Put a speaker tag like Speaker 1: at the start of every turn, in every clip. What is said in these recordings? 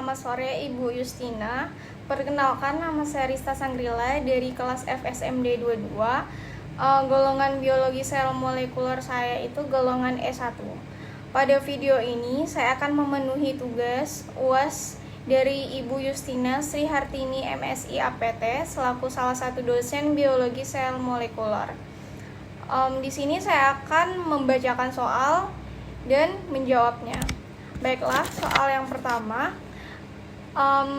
Speaker 1: selamat sore Ibu Yustina. Perkenalkan, nama saya Rista Sanggrila dari kelas FSMD 22. Golongan biologi sel molekuler saya itu golongan E1. Pada video ini saya akan memenuhi tugas UAS dari Ibu Yustina Sri Hartini MSI APT selaku salah satu dosen biologi sel molekuler. Di sini saya akan membacakan soal dan menjawabnya. Baiklah, soal yang pertama,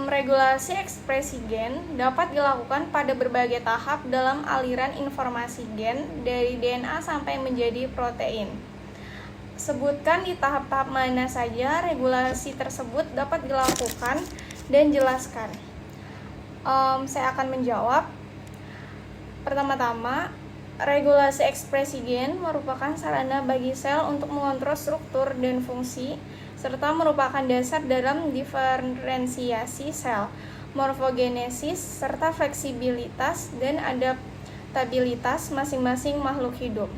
Speaker 1: regulasi ekspresi gen dapat dilakukan pada berbagai tahap dalam aliran informasi gen dari DNA sampai menjadi protein. Sebutkan di tahap-tahap mana saja regulasi tersebut dapat dilakukan dan jelaskan. Saya akan menjawab. Pertama-tama, regulasi ekspresi gen merupakan sarana bagi sel untuk mengontrol struktur dan fungsi serta merupakan dasar dalam diferensiasi sel, morfogenesis, serta fleksibilitas dan adaptabilitas masing-masing makhluk hidup.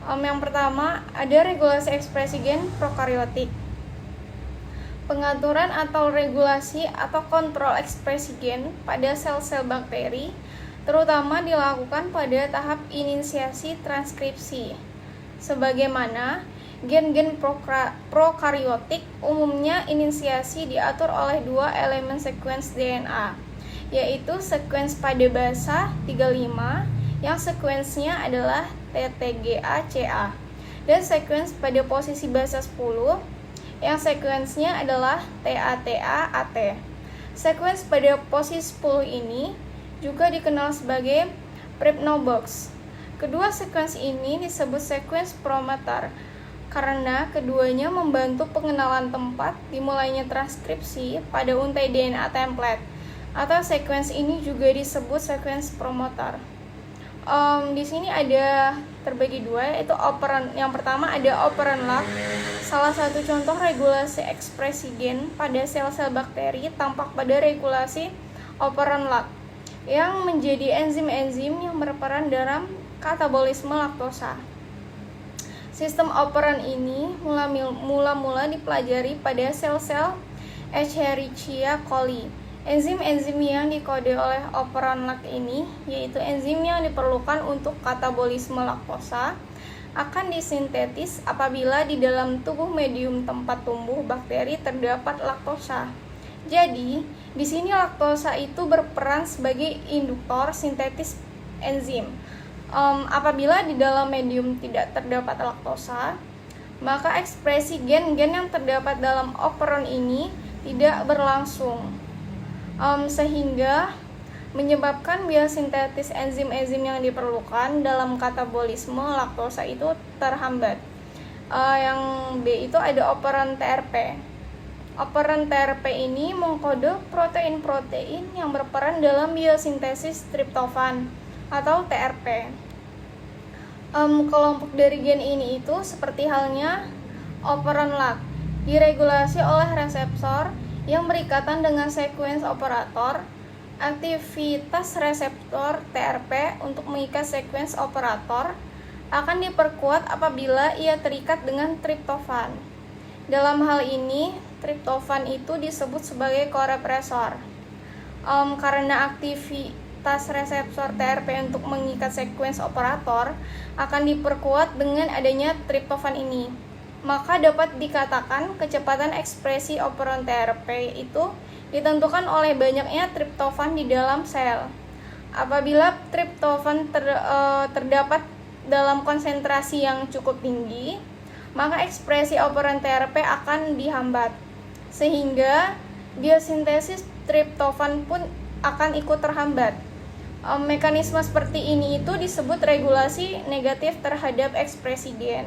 Speaker 1: Yang pertama, ada regulasi ekspresi gen prokaryotik. Pengaturan atau regulasi atau kontrol ekspresi gen pada sel-sel bakteri terutama dilakukan pada tahap inisiasi transkripsi. Sebagaimana gen-gen prokaryotik umumnya inisiasi diatur oleh dua elemen sekuens DNA, yaitu sekuens pada basa 35 yang sekuensnya adalah TTGA-CA dan sekuens pada posisi basa 10 yang sekuensnya adalah TATA-AT. Sekuens pada posisi 10 ini juga dikenal sebagai Pribnow box. Kedua sekuens ini disebut sekuens promoter karena keduanya membantu pengenalan tempat dimulainya transkripsi pada untai DNA template, atau sekuens ini juga disebut sekuens promoter. Di sini ada terbagi dua, yaitu operan. Yang pertama ada operan lock. Salah satu contoh regulasi ekspresi gen pada sel-sel bakteri tampak pada regulasi operan lock yang menjadi enzim-enzim yang berperan dalam katabolisme laktosa. Sistem operan ini mula-mula dipelajari pada sel-sel Escherichia coli. Enzim-enzim yang dikode oleh operan lock ini, yaitu enzim yang diperlukan untuk katabolisme laktosa, akan disintetis apabila di dalam tubuh medium tempat tumbuh bakteri terdapat laktosa. Jadi, di sini laktosa itu berperan sebagai induktor sintetis enzim. Apabila di dalam medium tidak terdapat laktosa, maka ekspresi gen-gen yang terdapat dalam operon ini tidak berlangsung, sehingga menyebabkan biosintetis enzim-enzim yang diperlukan dalam katabolisme laktosa itu terhambat. Yang B itu ada operon TRP. Operon TRP ini mengkode protein-protein yang berperan dalam biosintesis triptofan atau TRP. Kelompok dari gen ini itu seperti halnya operon lock, diregulasi oleh reseptor yang berikatan dengan sekuens operator. Aktivitas reseptor TRP untuk mengikat sekuens operator akan diperkuat apabila ia terikat dengan triptofan. Dalam hal ini, triptofan itu disebut sebagai korepresor. Karena aktivitas reseptor TRP untuk mengikat sekuens operator akan diperkuat dengan adanya triptofan ini, maka dapat dikatakan kecepatan ekspresi operon TRP itu ditentukan oleh banyaknya triptofan di dalam sel. Apabila triptofan terdapat dalam konsentrasi yang cukup tinggi, maka ekspresi operon TRP akan dihambat, sehingga biosintesis triptofan pun akan ikut terhambat. Mekanisme seperti ini itu disebut regulasi negatif terhadap ekspresi gen.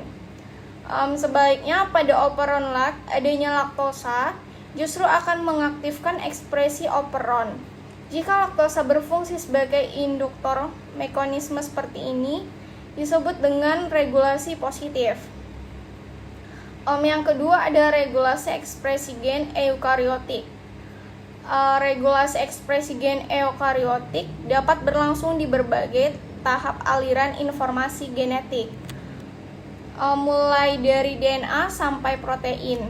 Speaker 1: Sebaliknya pada operon lock, adanya laktosa justru akan mengaktifkan ekspresi operon. Jika laktosa berfungsi sebagai induktor, mekanisme seperti ini disebut dengan regulasi positif. Yang kedua ada regulasi ekspresi gen eukariotik. Regulasi ekspresi gen eukariotik dapat berlangsung di berbagai tahap aliran informasi genetik, mulai dari DNA sampai protein.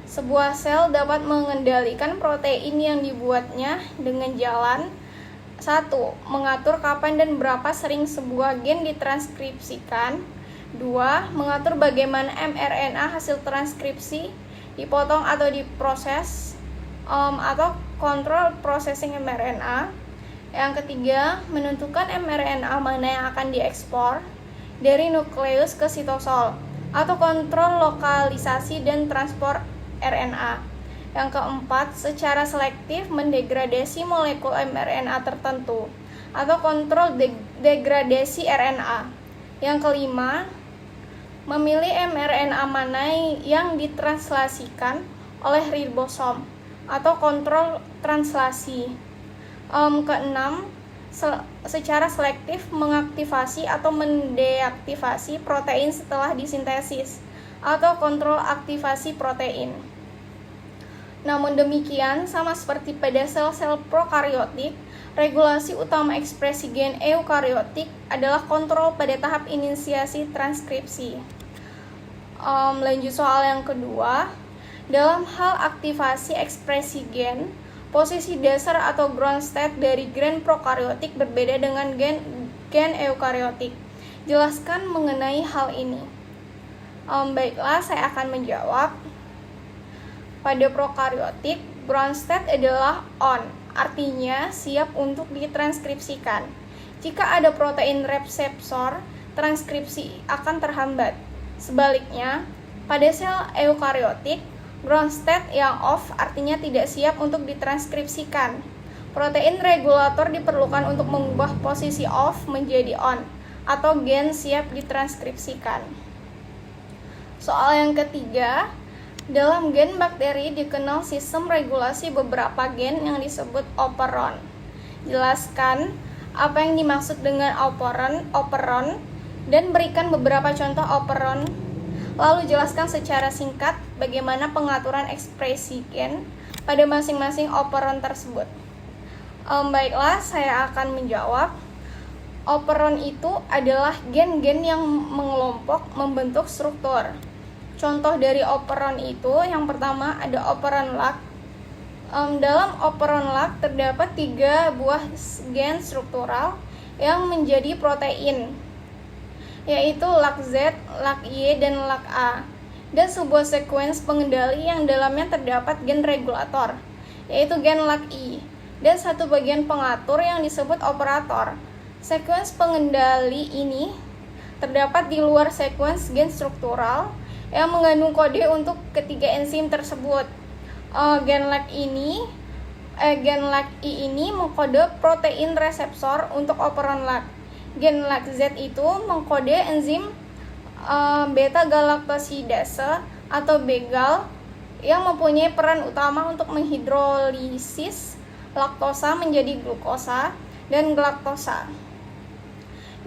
Speaker 1: Sebuah sel dapat mengendalikan protein yang dibuatnya dengan jalan 1. Mengatur kapan dan berapa sering sebuah gen ditranskripsikan. 2. Mengatur bagaimana mRNA hasil transkripsi dipotong atau diproses, atau kontrol processing mRNA. Yang ketiga, menentukan mRNA mana yang akan diekspor dari nukleus ke sitosol atau kontrol lokalisasi dan transport RNA. Yang keempat, secara selektif mendegradasi molekul mRNA tertentu atau kontrol degradasi RNA. Yang kelima, memilih mRNA mana yang ditranslasikan oleh ribosom atau kontrol translasi. Keenam, secara selektif mengaktifasi atau mendeaktivasi protein setelah disintesis atau kontrol aktivasi protein. Namun demikian, sama seperti pada sel-sel prokariotik, regulasi utama ekspresi gen eukariotik adalah kontrol pada tahap inisiasi transkripsi. Lanjut soal yang kedua. Dalam hal aktivasi ekspresi gen, posisi dasar atau ground state dari gen prokariotik berbeda dengan gen eukariotik. Jelaskan mengenai hal ini. Baiklah, saya akan menjawab. Pada prokariotik, ground state adalah on, artinya siap untuk ditranskripsikan. Jika ada protein reseptor, transkripsi akan terhambat. Sebaliknya, pada sel eukariotik, ground state yang off artinya tidak siap untuk ditranskripsikan. Protein regulator diperlukan untuk mengubah posisi off menjadi on, atau gen siap ditranskripsikan. Soal yang ketiga, dalam gen bakteri dikenal sistem regulasi beberapa gen yang disebut operon. Jelaskan apa yang dimaksud dengan operon dan berikan beberapa contoh operon. Lalu jelaskan secara singkat bagaimana pengaturan ekspresi gen pada masing-masing operon tersebut. Baiklah, saya akan menjawab. Operon itu adalah gen-gen yang mengelompok membentuk struktur. Contoh dari operon itu, yang pertama ada operon LAC. Dalam operon LAC terdapat 3 buah gen struktural yang menjadi protein, yaitu LAC-Z, LAC-Y, dan LAC-A, dan sebuah sekuens pengendali yang dalamnya terdapat gen regulator, yaitu gen LAC-I, dan satu bagian pengatur yang disebut operator. Sekuens pengendali ini terdapat di luar sekuens gen struktural yang mengandung kode untuk ketiga enzim tersebut. Gen LAC-I ini mengkode protein reseptor untuk operon LAC. Gen LAC-Z itu mengkode enzim beta-galaktosidase atau begal yang mempunyai peran utama untuk menghidrolisis laktosa menjadi glukosa dan galaktosa.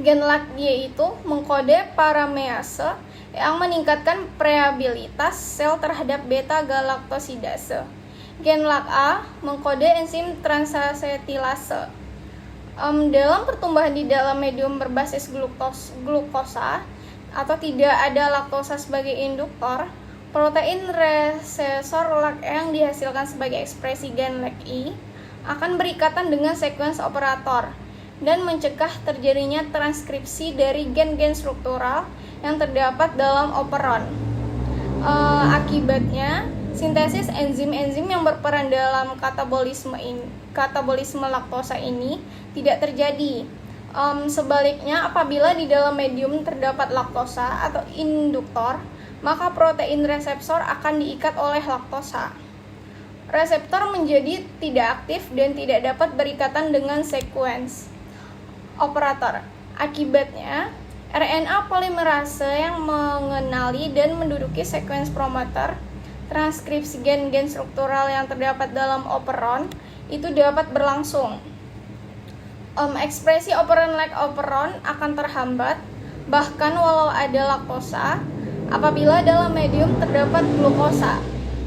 Speaker 1: Gen LAC-Y itu mengkode paramease yang meningkatkan permeabilitas sel terhadap beta-galaktosidase. Gen LAC-A mengkode enzim transasetilase. Dalam pertumbuhan di dalam medium berbasis glukosa atau tidak ada laktosa sebagai induktor, protein reseptor LAC yang dihasilkan sebagai ekspresi gen LAC-I akan berikatan dengan sekuens operator dan mencegah terjadinya transkripsi dari gen-gen struktural yang terdapat dalam operon. Akibatnya, sintesis enzim-enzim yang berperan dalam katabolisme laktosa ini tidak terjadi. Sebaliknya, apabila di dalam medium terdapat laktosa atau induktor, maka protein reseptor akan diikat oleh laktosa. Reseptor menjadi tidak aktif dan tidak dapat berikatan dengan sekuens operator. Akibatnya, RNA polimerase yang mengenali dan menduduki sekuens promoter transkripsi gen-gen struktural yang terdapat dalam operon itu dapat berlangsung. Ekspresi operon like operon akan terhambat bahkan walau ada laktosa apabila dalam medium terdapat glukosa.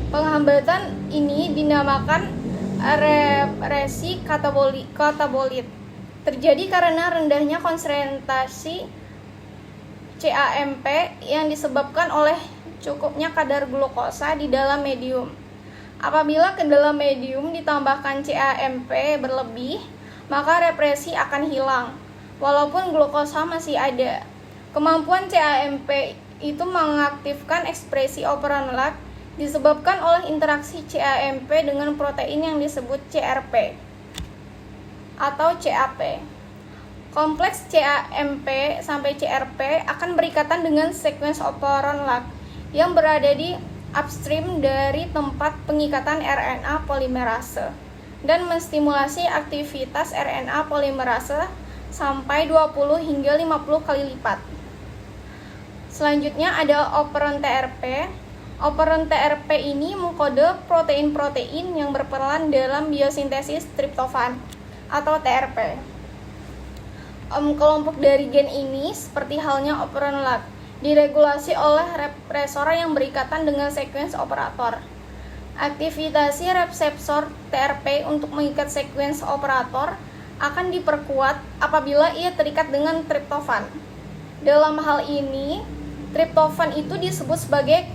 Speaker 1: Penghambatan ini dinamakan represi katabolit. Terjadi karena rendahnya konsentrasi CAMP yang disebabkan oleh cukupnya kadar glukosa di dalam medium. Apabila ke dalam medium ditambahkan CAMP berlebih, maka represi akan hilang, walaupun glukosa masih ada. Kemampuan CAMP itu mengaktifkan ekspresi operon LAC disebabkan oleh interaksi CAMP dengan protein yang disebut CRP atau CAP. Kompleks CAMP sampai CRP akan berikatan dengan sekuens operon LAC yang berada di upstream dari tempat pengikatan RNA polimerase dan menstimulasi aktivitas RNA polimerase sampai 20 hingga 50 kali lipat. Selanjutnya ada operon TRP. Operon TRP ini mengkode protein-protein yang berperan dalam biosintesis triptofan atau TRP. Kelompok dari gen ini seperti halnya operon LAC diregulasi oleh represor yang berikatan dengan sekuens operator. Aktivitas reseptor TRP untuk mengikat sekuens operator akan diperkuat apabila ia terikat dengan triptofan. Dalam hal ini, triptofan itu disebut sebagai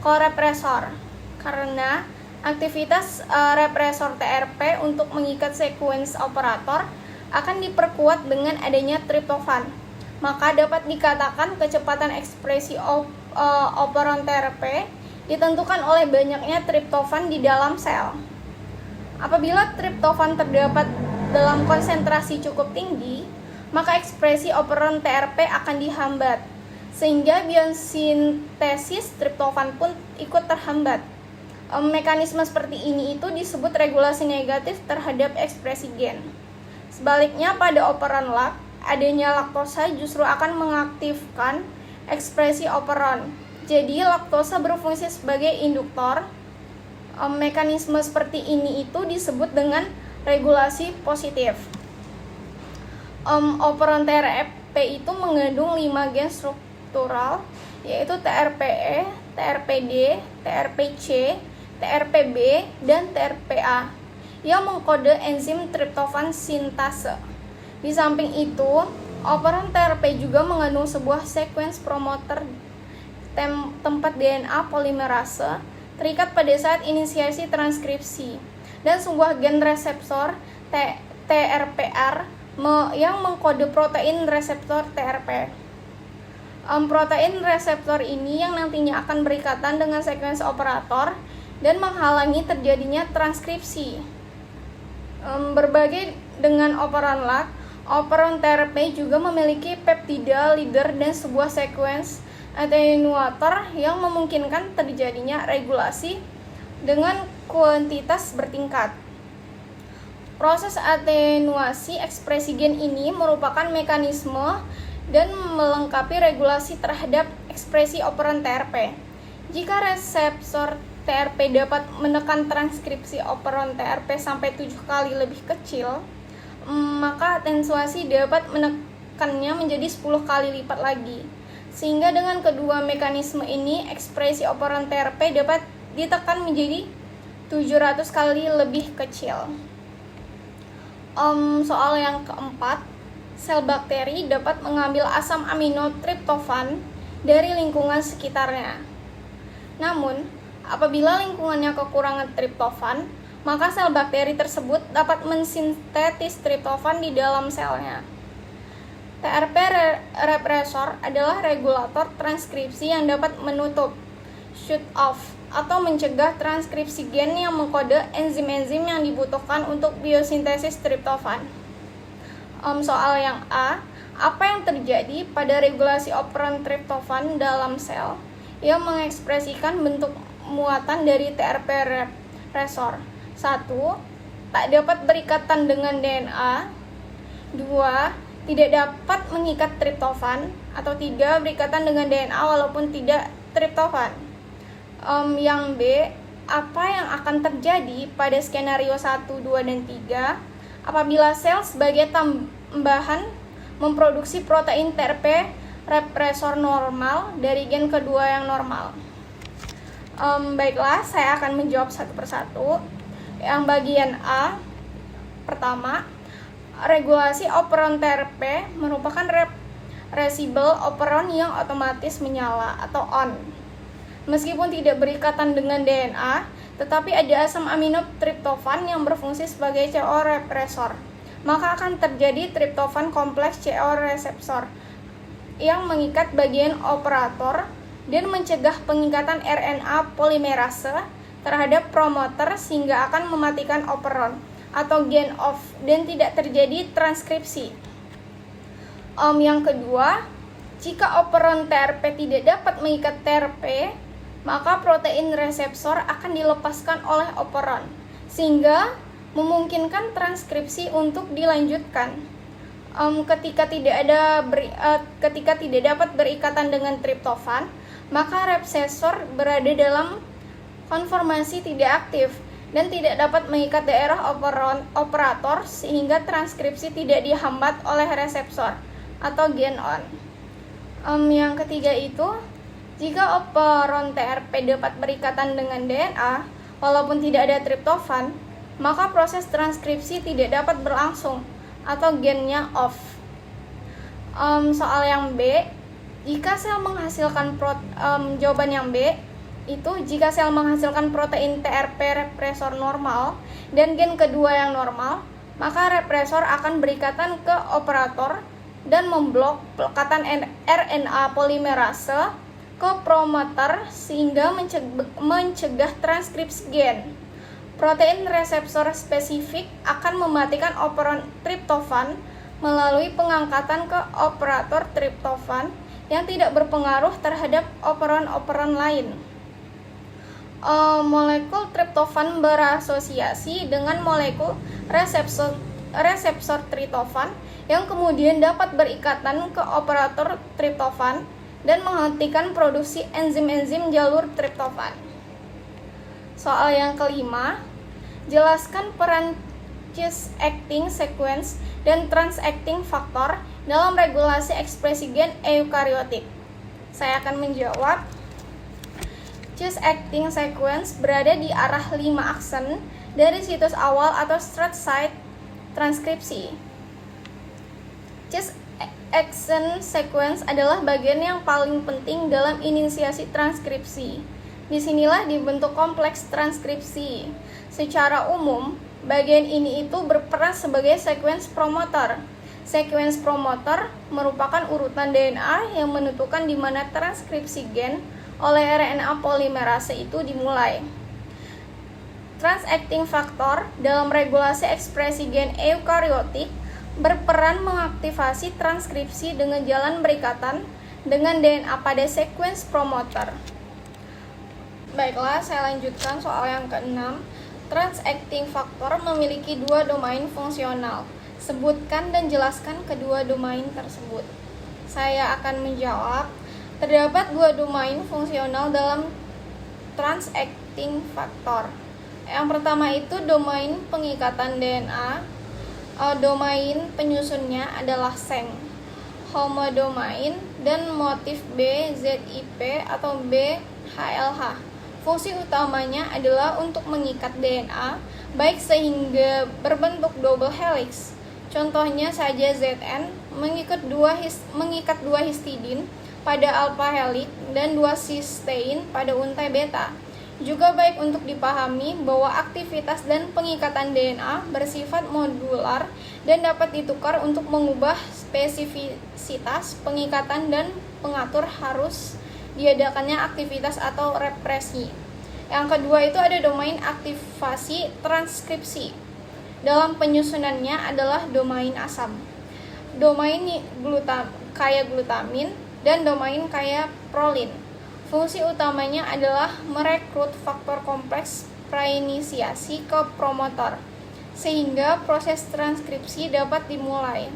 Speaker 1: korepresor karena aktivitas represor TRP untuk mengikat sekuens operator akan diperkuat dengan adanya triptofan. Maka dapat dikatakan kecepatan ekspresi operon TRP ditentukan oleh banyaknya triptofan di dalam sel. Apabila triptofan terdapat dalam konsentrasi cukup tinggi, maka ekspresi operon TRP akan dihambat, sehingga biosintesis triptofan pun ikut terhambat. Mekanisme seperti ini itu disebut regulasi negatif terhadap ekspresi gen. Sebaliknya pada operon LAC, adanya laktosa justru akan mengaktifkan ekspresi operon. Jadi laktosa berfungsi sebagai induktor. Mekanisme seperti ini itu disebut dengan regulasi positif. Operon TRP itu mengandung 5 gen struktural, yaitu TRPE, TRPD, TRPC, TRPB, dan TRPA yang mengkode enzim triptofan sintase. Di samping itu, operon TRP juga mengandung sebuah sekuens promoter tempat DNA polimerase terikat pada saat inisiasi transkripsi dan sebuah gen reseptor TRPR yang mengkode protein reseptor TRP. Protein reseptor ini yang nantinya akan berikatan dengan sekuens operator dan menghalangi terjadinya transkripsi. Berbagi dengan operon LAC, operon TRP juga memiliki peptida leader dan sebuah sekuens atenuator yang memungkinkan terjadinya regulasi dengan kuantitas bertingkat. Proses atenuasi ekspresi gen ini merupakan mekanisme dan melengkapi regulasi terhadap ekspresi operon TRP. Jika reseptor TRP dapat menekan transkripsi operon TRP sampai 7 kali lebih kecil, maka atenuasi dapat menekannya menjadi 10 kali lipat lagi. Sehingga dengan kedua mekanisme ini, ekspresi operon TRP dapat ditekan menjadi 700 kali lebih kecil. Soal yang keempat, sel bakteri dapat mengambil asam amino triptofan dari lingkungan sekitarnya. Namun, apabila lingkungannya kekurangan triptofan, maka sel bakteri tersebut dapat mensintetis triptofan di dalam selnya. TRP represor adalah regulator transkripsi yang dapat menutup, shut off, atau mencegah transkripsi gen yang mengkode enzim-enzim yang dibutuhkan untuk biosintesis triptofan. Soal yang A, apa yang terjadi pada regulasi operon triptofan dalam sel yang mengekspresikan bentuk muatan dari TRP represor? 1. Tak dapat berikatan dengan DNA. 2. Tidak dapat mengikat triptofan. Atau 3. Berikatan dengan DNA walaupun tidak triptofan. Yang B, apa yang akan terjadi pada skenario 1, 2, dan 3 apabila sel sebagai tambahan memproduksi protein TRP represor normal dari gen kedua yang normal? Baiklah, saya akan menjawab satu persatu. Yang bagian A, pertama, regulasi operon TRP merupakan resibel operon yang otomatis menyala atau on. Meskipun tidak berikatan dengan DNA, tetapi ada asam amino triptofan yang berfungsi sebagai CO represor, maka akan terjadi triptofan kompleks CO reseptor yang mengikat bagian operator dan mencegah pengikatan RNA polimerase terhadap promoter sehingga akan mematikan operon atau gain of dan tidak terjadi transkripsi. Yang kedua, jika operon TRP tidak dapat mengikat TRP, maka protein reseptor akan dilepaskan oleh operon sehingga memungkinkan transkripsi untuk dilanjutkan. Ketika tidak dapat berikatan dengan triptofan, maka reseptor berada dalam konformasi tidak aktif dan tidak dapat mengikat daerah operator sehingga transkripsi tidak dihambat oleh reseptor atau gain on. Yang ketiga itu, jika operon TRP dapat berikatan dengan DNA walaupun tidak ada triptofan, maka proses transkripsi tidak dapat berlangsung atau gainnya off. Soal yang B, jika sel menghasilkan jawaban yang B itu jika sel menghasilkan protein TRP represor normal dan gen kedua yang normal, maka represor akan berikatan ke operator dan memblok pelekatan RNA polimerase ke promoter sehingga mencegah transkripsi gen. Protein reseptor spesifik akan mematikan operon triptofan melalui pengangkatan ke operator triptofan yang tidak berpengaruh terhadap operon-operon lain. Molekul triptofan berasosiasi dengan molekul reseptor triptofan yang kemudian dapat berikatan ke operator triptofan dan menghentikan produksi enzim-enzim jalur triptofan. Soal yang kelima, jelaskan peran cis-acting sequence dan trans-acting factor dalam regulasi ekspresi gen eukariotik. Saya akan menjawab. Cis-acting sequence berada di arah 5 aksen dari situs awal atau start site transkripsi. Cis-action sequence adalah bagian yang paling penting dalam inisiasi transkripsi. Disinilah dibentuk kompleks transkripsi. Secara umum, bagian ini itu berperan sebagai sequence promoter. Sequence promoter merupakan urutan DNA yang menentukan di mana transkripsi gen oleh RNA polimerase itu dimulai. Trans-acting factor dalam regulasi ekspresi gen eukariotik berperan mengaktifasi transkripsi dengan jalan berikatan dengan DNA pada sequence promoter. Baiklah, saya lanjutkan soal yang ke-6. Trans-acting factor memiliki 2 domain fungsional. Sebutkan dan jelaskan kedua domain tersebut. Saya akan menjawab. Terdapat 2 domain fungsional dalam trans-acting factor. Yang pertama itu domain pengikatan DNA. Domain penyusunnya adalah seng, homodomain, dan motif B, ZIP atau B, HLH. Fungsi utamanya adalah untuk mengikat DNA, baik sehingga berbentuk double helix. Contohnya saja ZN mengikat 2 histidin pada alpha helix dan 2 cystein pada untai beta. Juga baik untuk dipahami bahwa aktivitas dan pengikatan DNA bersifat modular dan dapat ditukar untuk mengubah spesifisitas pengikatan dan mengatur harus diadakannya aktivitas atau represi. Yang kedua itu ada domain aktivasi transkripsi. Dalam penyusunannya adalah domain asam, domain kaya glutamin, dan domain kaya prolin. Fungsi utamanya adalah merekrut faktor kompleks prainisiasi ke promotor, sehingga proses transkripsi dapat dimulai.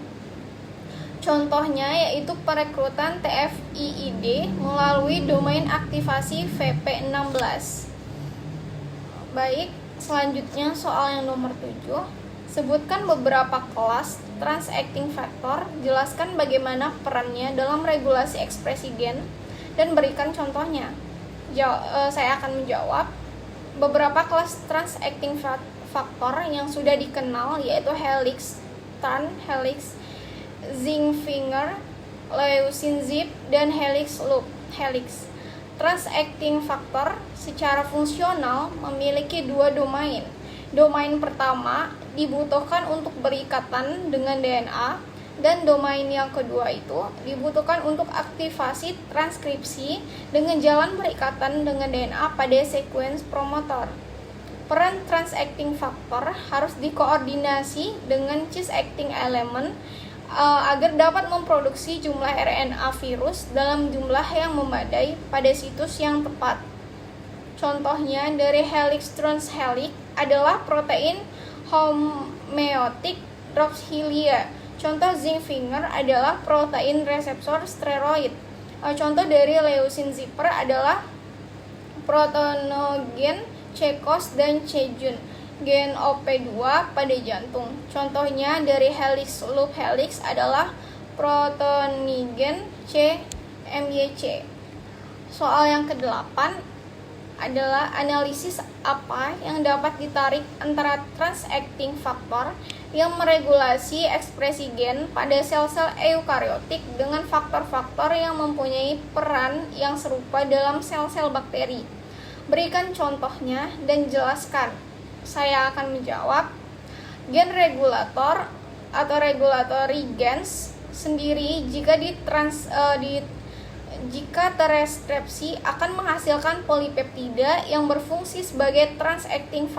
Speaker 1: Contohnya yaitu perekrutan TFIID melalui domain aktivasi VP16. Baik, selanjutnya soal yang nomor 7. Sebutkan beberapa kelas trans-acting factor, jelaskan bagaimana perannya dalam regulasi ekspresi gen, dan berikan contohnya. Saya akan menjawab. Beberapa kelas trans-acting factor yang sudah dikenal yaitu helix, turn helix, zinc finger, leucine zip, dan helix loop. Transacting factor secara fungsional memiliki dua domain. Domain pertama dibutuhkan untuk berikatan dengan DNA, dan domain yang kedua itu dibutuhkan untuk aktivasi transkripsi dengan jalan berikatan dengan DNA pada sekuens promotor. Peran transacting factor harus dikoordinasi dengan cis acting element agar dapat memproduksi jumlah RNA virus dalam jumlah yang memadai pada situs yang tepat. Contohnya dari helix transhelix adalah protein homeotic Drosophila. Contoh zinc finger adalah protein reseptor steroid. Contoh dari leucine zipper adalah proteinogen C-cos dan C-jun, gen OP2 pada jantung. Contohnya dari helix loop helix adalah proteinogen C-MYC. Soal yang ke-8 adalah analisis apa yang dapat ditarik antara transacting factor yang meregulasi ekspresi gen pada sel-sel eukariotik dengan faktor-faktor yang mempunyai peran yang serupa dalam sel-sel bakteri. Berikan contohnya dan jelaskan. Saya akan menjawab. Gen regulator atau regulatory gens sendiri jika tereskripsi akan menghasilkan polipeptida yang berfungsi sebagai transacting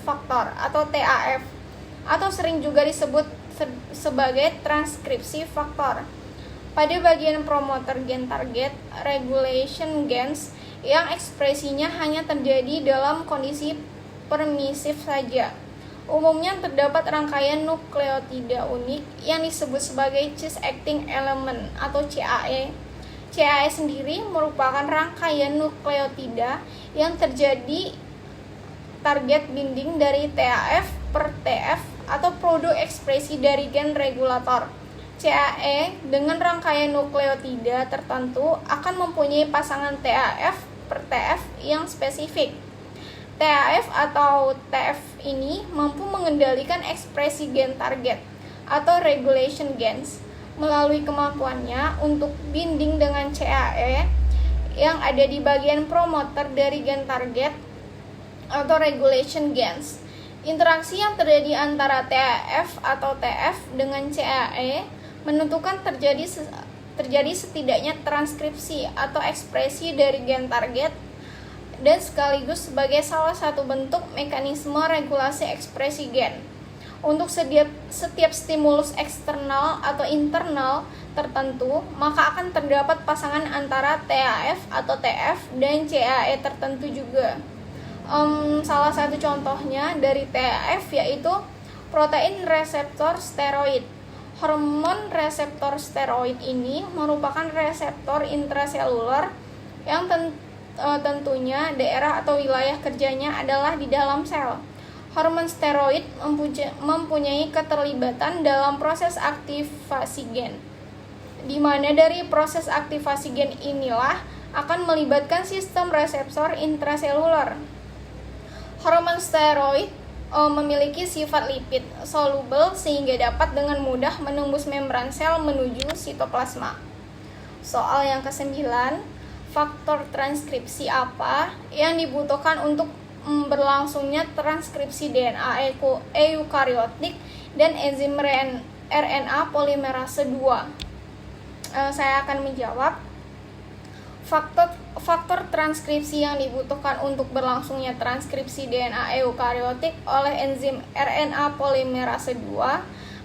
Speaker 1: factor atau TAF, atau sering juga disebut sebagai transkripsi faktor. Pada bagian promoter gen target regulation gens yang ekspresinya hanya terjadi dalam kondisi permisif saja. Umumnya terdapat rangkaian nukleotida unik yang disebut sebagai cis acting element atau CAE. CAE sendiri merupakan rangkaian nukleotida yang terjadi target binding dari TAF per TF atau produk ekspresi dari gen regulator. CAE dengan rangkaian nukleotida tertentu akan mempunyai pasangan TAF per TF yang spesifik. TAF atau TF ini mampu mengendalikan ekspresi gen target atau regulation gens melalui kemampuannya untuk binding dengan CAE yang ada di bagian promoter dari gen target atau regulation gens. Interaksi yang terjadi antara TAF atau TF dengan CAE menentukan terjadi setidaknya transkripsi atau ekspresi dari gen target dan sekaligus sebagai salah satu bentuk mekanisme regulasi ekspresi gen. Untuk setiap stimulus eksternal atau internal tertentu, maka akan terdapat pasangan antara TAF atau TF dan CAE tertentu juga. Salah satu contohnya dari TAF yaitu protein reseptor steroid. Hormon reseptor steroid ini merupakan reseptor intraseluler yang tentunya daerah atau wilayah kerjanya adalah di dalam sel. Hormon steroid mempunyai keterlibatan dalam proses aktivasi gen, di mana dari proses aktivasi gen inilah akan melibatkan sistem reseptor intraseluler. Hormon steroid memiliki sifat lipid soluble sehingga dapat dengan mudah menembus membran sel menuju sitoplasma. Soal yang ke-9, faktor transkripsi apa yang dibutuhkan untuk berlangsungnya transkripsi DNA eukariotik dan enzim RNA polimerase 2? Saya akan menjawab. Faktor transkripsi yang dibutuhkan untuk berlangsungnya transkripsi DNA eukariotik oleh enzim RNA polimerase 2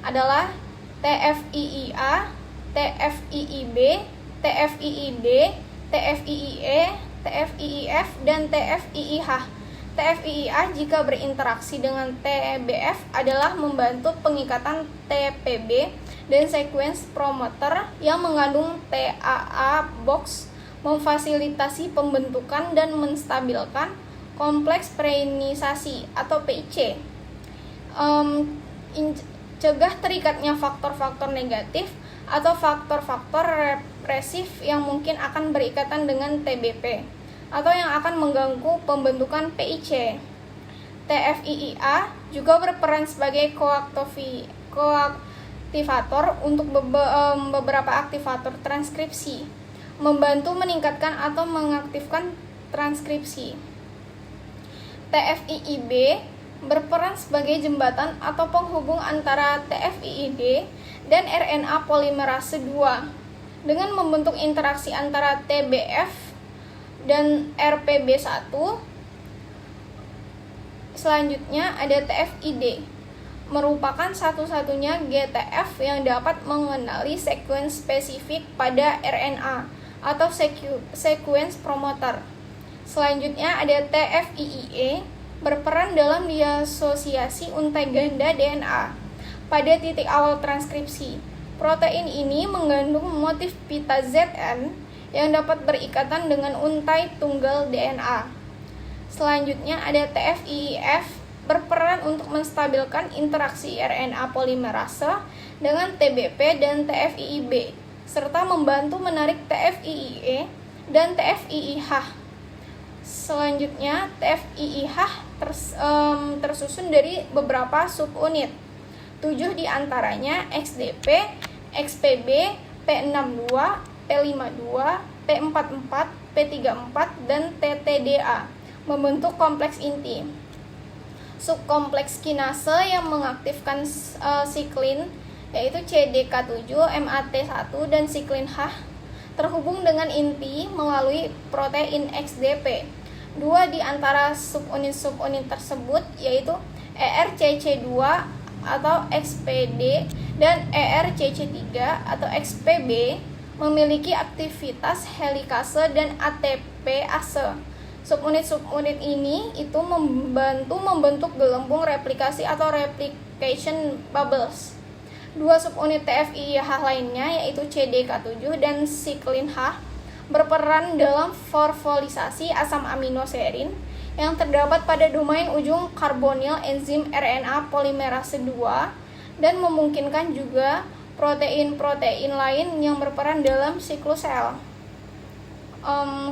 Speaker 1: adalah TFIIA, TFIIB, TFIID, TFIIE, TFIIF, dan TFIIH. TFIIA jika berinteraksi dengan TBF adalah membantu pengikatan TPB dan sekuens promoter yang mengandung TAA box, memfasilitasi pembentukan dan menstabilkan kompleks preinisasi atau PIC. Cegah terikatnya faktor-faktor negatif atau faktor-faktor represif yang mungkin akan berikatan dengan TBP atau yang akan mengganggu pembentukan PIC. TFIIA juga berperan sebagai aktivator untuk beberapa aktivator transkripsi, membantu meningkatkan atau mengaktifkan transkripsi. TFIIB berperan sebagai jembatan atau penghubung antara TFIID dan RNA polimerase 2 dengan membentuk interaksi antara TBF dan RPB1. Selanjutnya ada TFID, merupakan satu-satunya GTF yang dapat mengenali sekuens spesifik pada RNA atau sekuens promoter. Selanjutnya ada TFIIE, berperan dalam diasosiasi untai ganda DNA pada titik awal transkripsi. Protein ini mengandung motif pita ZN yang dapat berikatan dengan untai tunggal DNA. Selanjutnya ada TFIIF, berperan untuk menstabilkan interaksi RNA polimerase dengan TBP dan TFIIB, serta membantu menarik TFIIE dan TFIIH. Selanjutnya, TFIIH tersusun dari beberapa subunit. 7 diantaranya XDP, XPB, P62, P52, P44, P34, dan TTDA, membentuk kompleks inti. Subkompleks kinase yang mengaktifkan siklin yaitu CDK7, MAT1, dan siklin H terhubung dengan inti melalui protein XDP. 2 di antara subunit tersebut yaitu ERCC2 atau XPD dan ERCC3 atau XPB memiliki aktivitas helikase dan ATPase. Subunit ini itu membantu membentuk gelembung replikasi atau replication bubbles. 2 subunit TFIIH lainnya yaitu CDK7 dan siklin H berperan dalam fosfolisasi asam amino serin yang terdapat pada domain ujung karbonil enzim RNA polimerase 2 dan memungkinkan juga protein-protein lain yang berperan dalam siklus sel.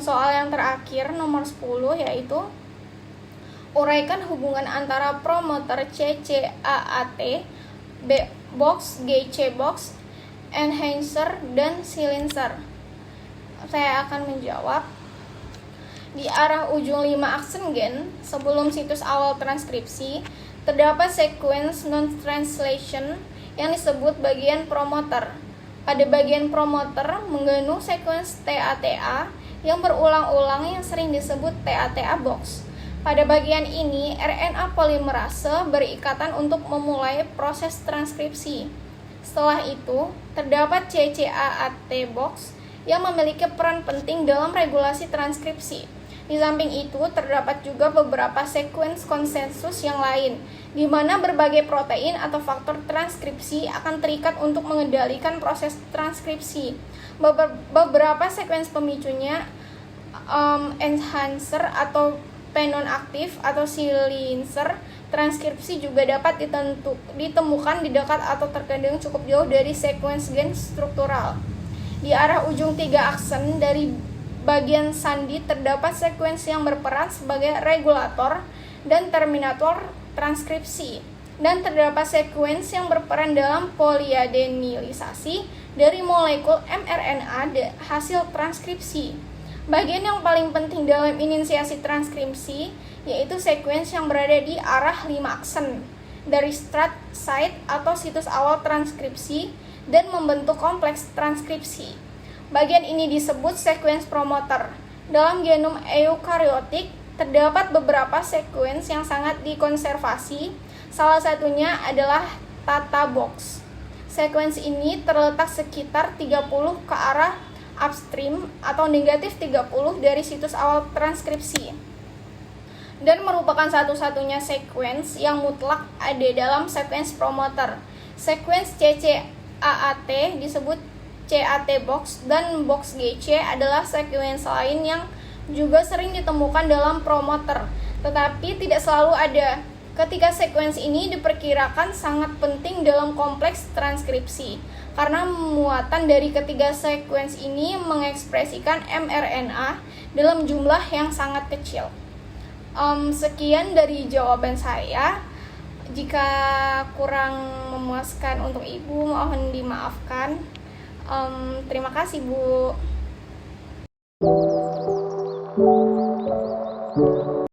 Speaker 1: Soal yang terakhir nomor 10 yaitu uraikan hubungan antara promoter CCAAT, box, GC box, enhancer, dan silencer. Saya akan menjawab. Di arah ujung 5 aksen gen sebelum situs awal transkripsi terdapat sequence non-translation yang disebut bagian promoter. Pada bagian promoter mengandung sequence TATA yang berulang-ulang yang sering disebut TATA box. Pada bagian ini, RNA polimerase berikatan untuk memulai proses transkripsi. Setelah itu, terdapat CCAAT box yang memiliki peran penting dalam regulasi transkripsi. Di samping itu, terdapat juga beberapa sekuens konsensus yang lain, di mana berbagai protein atau faktor transkripsi akan terikat untuk mengendalikan proses transkripsi. Beberapa sekuens pemicunya, enhancer atau penonaktif atau silencer transkripsi juga dapat ditemukan di dekat atau terkadang cukup jauh dari sekuens gen struktural. Di arah ujung 3 aksen dari bagian sandi terdapat sekuens yang berperan sebagai regulator dan terminator transkripsi, dan terdapat sekuens yang berperan dalam poliadenilisasi dari molekul mRNA hasil transkripsi. Bagian yang paling penting dalam inisiasi transkripsi yaitu sekuens yang berada di arah 5 aksen dari start site atau situs awal transkripsi dan membentuk kompleks transkripsi. Bagian ini disebut sekuens promoter. Dalam genom eukariotik terdapat beberapa sekuens yang sangat dikonservasi. Salah satunya adalah Tata box. Sekuens ini terletak sekitar 30 ke arah upstream atau negatif 30 dari situs awal transkripsi, dan merupakan satu-satunya sekuens yang mutlak ada dalam sekuens promoter. Sekuens CCAAT disebut CAT box, dan box GC adalah sekuens lain yang juga sering ditemukan dalam promoter, tetapi tidak selalu ada. Ketiga sekuens ini diperkirakan sangat penting dalam kompleks transkripsi, karena muatan dari ketiga sekuens ini mengekspresikan mRNA dalam jumlah yang sangat kecil. Sekian dari jawaban saya. Jika kurang memuaskan untuk Ibu, mohon dimaafkan. Terima kasih, Bu.